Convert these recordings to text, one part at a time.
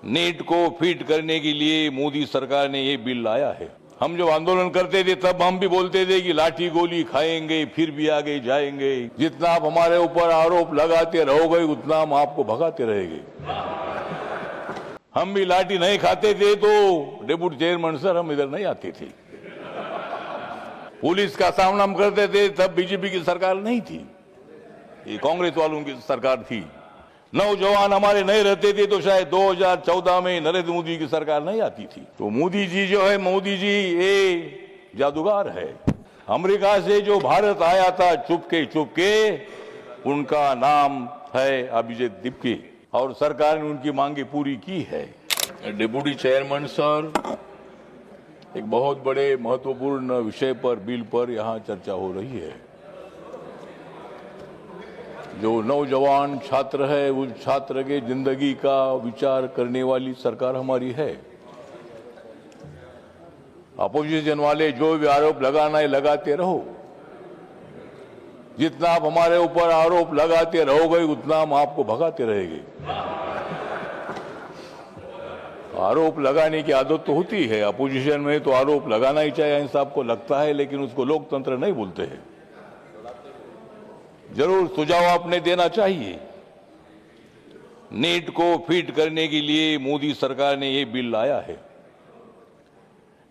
NEET को fit करने के लिए मोदी सरकार ने ये बिल लाया है। हम जब आंदोलन करते थे तब हम भी बोलते थे कि लाठी गोली खाएंगे फिर भी आगे जाएंगे, जितना आप हमारे ऊपर आरोप लगाते रहोगे उतना हम आपको भगाते रहेंगे। हम भी लाठी नहीं खाते थे तो डेप्यूटी चेयरमैन सर हम इधर नहीं आते थे। पुलिस का सामना हम करते थे तब बीजेपी की सरकार नहीं थी, ये कांग्रेस वालों की सरकार थी। नौजवान हमारे नहीं रहते थे तो शायद 2014 में नरेंद्र मोदी की सरकार नहीं आती थी। तो मोदी जी जो है, मोदी जी ये जादूगर है। अमेरिका से जो भारत आया था चुपके चुपके, उनका नाम है अभिजीत दीपके और सरकार ने उनकी मांगे पूरी की है। डिप्टी चेयरमैन सर, एक बहुत बड़े महत्वपूर्ण विषय पर, बिल पर यहाँ चर्चा हो रही है। जो नौजवान छात्र है उस छात्र के जिंदगी का विचार करने वाली सरकार हमारी है। अपोजिशन वाले जो भी आरोप लगाना है लगाते रहो, जितना आप हमारे ऊपर आरोप लगाते रहोगे उतना हम आपको भगाते रहेंगे। आरोप लगाने की आदत तो होती है, अपोजिशन में तो आरोप लगाना ही चाहिए, ऐसा आपको लगता है, लेकिन उसको लोकतंत्र नहीं बोलते हैं। जरूर सुझाव आपने देना चाहिए। नीट को फिट करने के लिए मोदी सरकार ने ये बिल लाया है।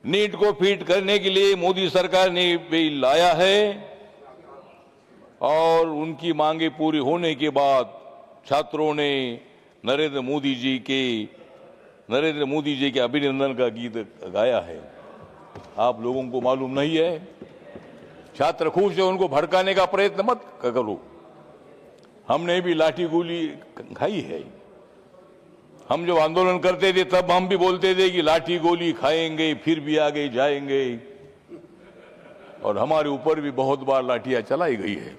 नीट को फिट करने के लिए मोदी सरकार ने बिल लाया है और उनकी मांगे पूरी होने के बाद छात्रों ने नरेंद्र मोदी जी के अभिनंदन का गीत गाया है। आप लोगों को मालूम नहीं है? छात्र खुश है, उनको भड़काने का प्रयत्न मत करो। हमने भी लाठी गोली खाई है। हम जब आंदोलन करते थे तब हम भी बोलते थे कि लाठी गोली खाएंगे फिर भी आगे जाएंगे, और हमारे ऊपर भी बहुत बार लाठियां चलाई गई है।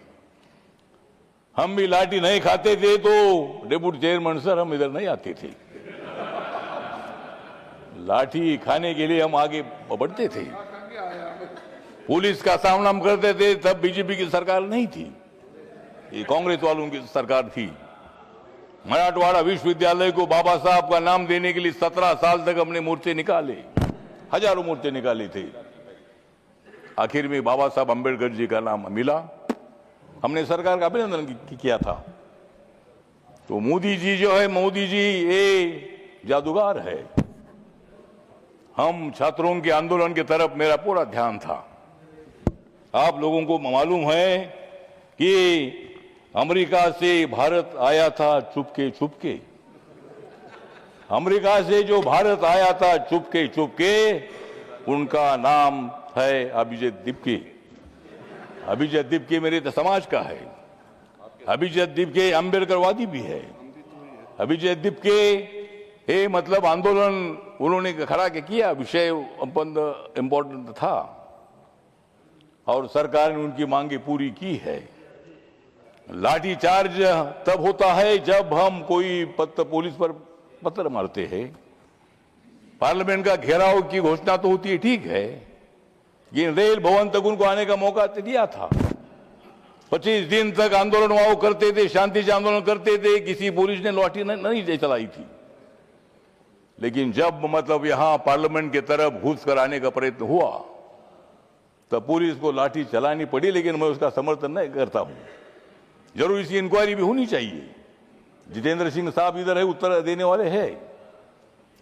हम भी लाठी नहीं खाते थे तो डेप्यूटी चेयरमैन सर हम इधर नहीं आते थे। लाठी खाने के लिए हम आगे बढ़ते थे। पुलिस का सामना हम करते थे तब बीजेपी की सरकार नहीं थी, ये कांग्रेस वालों की सरकार थी। मराठवाड़ा विश्वविद्यालय को बाबा साहब का नाम देने के लिए 17 साल तक हमने मोर्चे निकाले, हजारों मोर्चे निकाले थे। आखिर में बाबा साहब अंबेडकर जी का नाम मिला, हमने सरकार का अभिनंदन किया था। तो मोदी जी जो है, मोदी जी ये जादूगर है। हम छात्रों के आंदोलन की तरफ मेरा पूरा ध्यान था। आप लोगों को मालूम है कि अमेरिका से भारत आया था चुपके चुपके। अमेरिका से जो भारत आया था चुपके चुपके, उनका नाम है अभिजीत दीपके। अभिजीत दीपके मेरे समाज का है। अभिजीत दीपके अम्बेडकरवादी भी है। अभिजीत दीपके ये मतलब आंदोलन उन्होंने खड़ा किया, विषय इम्पोर्टेंट था और सरकार ने उनकी मांगे पूरी की है। लाठी चार्ज तब होता है जब हम कोई पुलिस पर पत्थर मारते हैं। पार्लियामेंट का घेराव की घोषणा तो होती है, ठीक है, ये रेल भवन तक उनको आने का मौका दिया था। 25 दिन तक आंदोलन वहां करते थे, शांति से आंदोलन करते थे, किसी पुलिस ने लाठी नहीं चलाई थी। लेकिन जब मतलब यहां पार्लियामेंट की तरफ घुस कर आने का प्रयत्न हुआ तब पुलिस को लाठी चलानी पड़ी, लेकिन मैं उसका समर्थन नहीं करता हूं। जरूर इसकी इंक्वायरी भी होनी चाहिए। जितेंद्र सिंह साहब इधर है, उत्तर देने वाले हैं।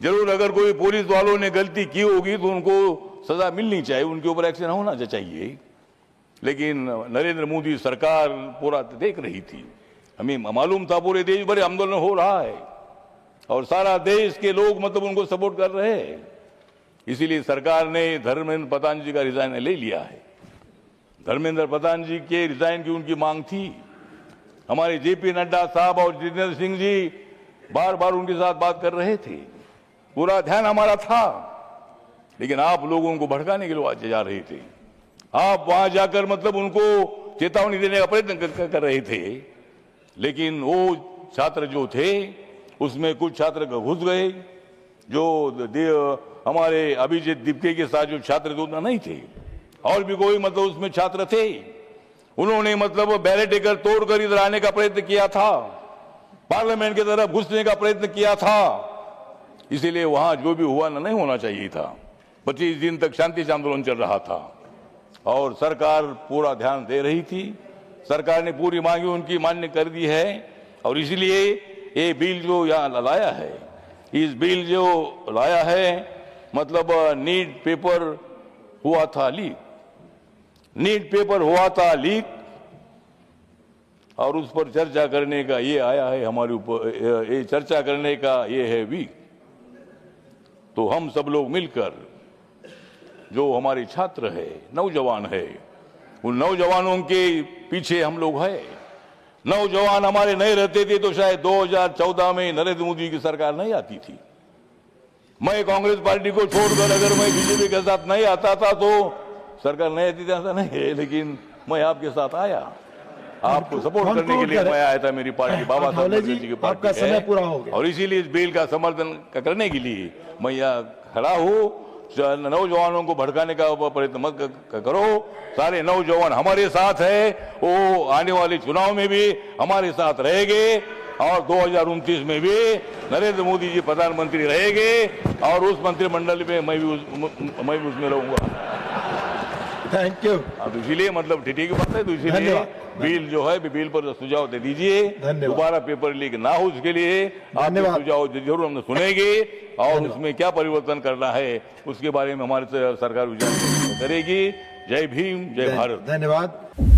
जरूर अगर कोई पुलिस वालों ने गलती की होगी तो उनको सजा मिलनी चाहिए, उनके ऊपर एक्शन होना चाहिए। लेकिन नरेंद्र मोदी सरकार पूरा देख रही थी। हमें मालूम था पूरे देश भर आंदोलन हो रहा है और सारा देश के लोग मतलब उनको सपोर्ट कर रहे हैं। इसीलिए सरकार ने धर्मेंद्र प्रधान जी का रिजाइन ले लिया है। धर्मेंद्र प्रधान जी के रिजाइन की उनकी मांग थी। हमारे जेपी नड्डा साहब और जितेंद्र सिंह जी बार बार उनके साथ बात कर रहे थे, पूरा ध्यान हमारा था। लेकिन आप लोगों को भड़काने के लिए जा रहे थे। आप वहां जाकर मतलब उनको चेतावनी देने का प्रयत्न कर रहे थे। लेकिन वो छात्र जो थे उसमें कुछ छात्र घुस गए, जो हमारे अभिजीत दीपके के साथ जो छात्र थे उतना नहीं थे, और भी कोई मतलब उसमें छात्र थे। उन्होंने मतलब बैरिकेड तोड़कर इधर आने का प्रयत्न किया था, पार्लियामेंट की तरफ घुसने का प्रयत्न किया था। इसीलिए वहां जो भी हुआ नहीं होना चाहिए था। 25 दिन तक शांति से आंदोलन चल रहा था और सरकार पूरा ध्यान दे रही थी। सरकार ने पूरी मांगी उनकी मान्य कर दी है और इसलिए ये बिल जो यहाँ लाया है, इस बिल जो लाया है मतलब नीट पेपर हुआ था लीक, नीट पेपर हुआ था लीक और उस पर चर्चा करने का ये आया है हमारे ऊपर, ये चर्चा करने का ये है वीक। तो हम सब लोग मिलकर जो हमारे छात्र है, नौजवान है, उन नौजवानों के पीछे हम लोग हैं। नौजवान हमारे नहीं रहते थे तो शायद 2014 में नरेंद्र मोदी की सरकार नहीं आती थी। मैं कांग्रेस पार्टी को छोड़कर अगर मैं बीजेपी के साथ नहीं आता था तो सरकार नहीं आती थी, ऐसा नहीं है। लेकिन मैं आपके साथ आया, आपको सपोर्ट करने के लिए मैं आया था। मेरी पार्टी बाबा साहब अम्बेडकर जी की पार्टी है पूरा हो गया और इसीलिए इस बिल का समर्थन करने के लिए मैं यहाँ खड़ा हूँ। नौजवानों को भड़काने का प्रयत्न मत करो। सारे नौजवान हमारे साथ है, वो आने वाले चुनाव में भी हमारे साथ रहेंगे और 2029 में भी नरेंद्र मोदी जी प्रधानमंत्री रहेंगे और उस मंत्रिमंडल में मैं भी उसमें रहूंगा। Thank you. अब इसीलिए मतलब ठीक है बात है, तो इसीलिए बिल जो है बिल पर सुझाव दे दीजिए, दोबारा पेपर लीक ना हो उसके लिए आप सुझाव जरूर हम सुनेंगे और उसमें क्या परिवर्तन करना है उसके बारे में हमारे सरकार विचार करेगी। जय भीम, जय भारत। धन्यवाद।